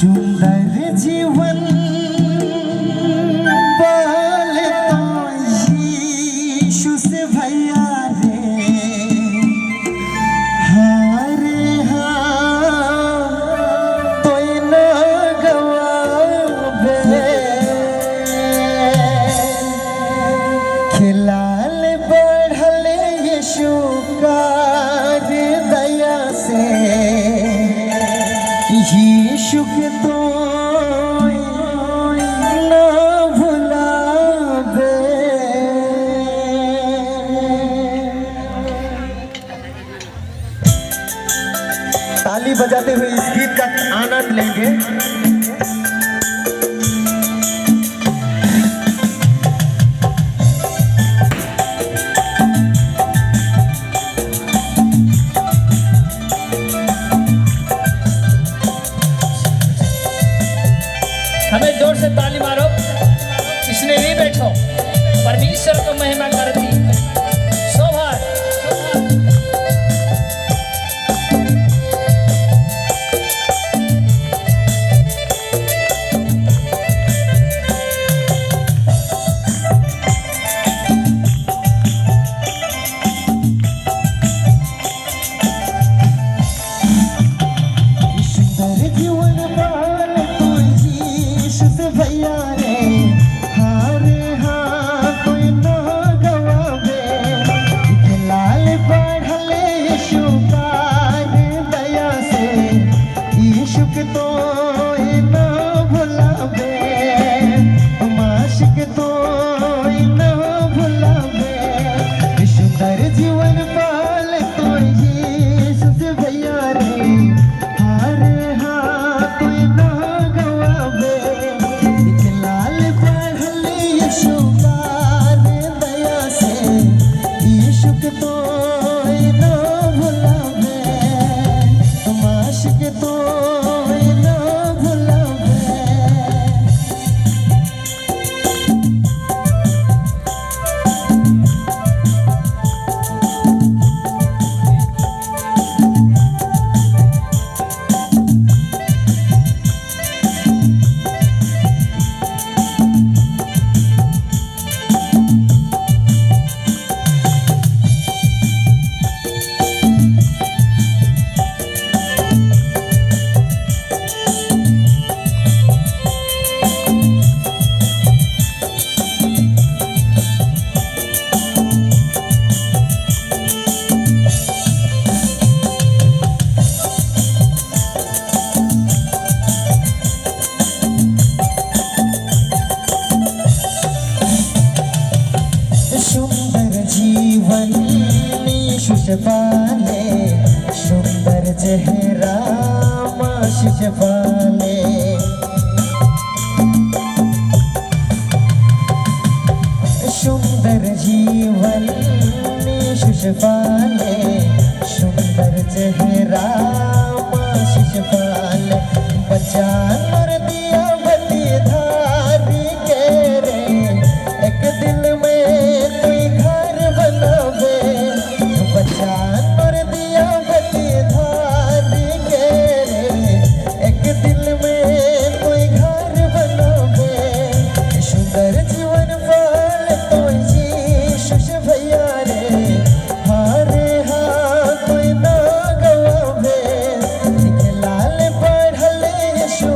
सुंदर जीवन बोल तो यीशु से भैया रे, हाँ रे हाँ तो न गवाबे, खिलाल बढ़ल यीशु का दया से, यीशु के तो न भुलाबे। ताली बजाते हुए इस गीत का आनंद लेंगे। हमें जोर से ताली मारो। इसने नहीं बैठो, परमेश्वर को महिमा करती शोभा। सुंदर जीवन बाल तो यीशु से भैया रे, हाँ रे हाँ कोई न गवाबे, खिलाल बढ़ल यीशु का दया से, यीशु के तो न भुलाबे, माशिक तो न भुलाबे। सुंदर जीवन बाल तो यीशु से भैया रे, हाँ रे हाँ कोई न गवाबे, खिलाल बढ़ल यीशु का दया से, यीशु के तो न भुलाबे, माशिक तो न भुलाबे। सुंदर जीवन यीशु से पाले, सुंदर चेहरा माशी से पाले। सुंदर जीवन यीशु से पाले, सुंदर चेहरा माशी से पाले। बच्चा नर दिया बती धारी के रे, एक दिल में कोई घर बनावे, बच्चा नर दिया बती धारी के रे, एक दिल में कोई घर बनावे। सुंदर जीवन बाल तो यीशु से भैया रे, हाँ रे हाँ कोई न गवाबे, खिलाल बढ़ल यीशु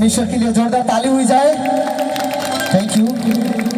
परमेश्वर के लिए जोरदार ताली हुई जाए। Thank you.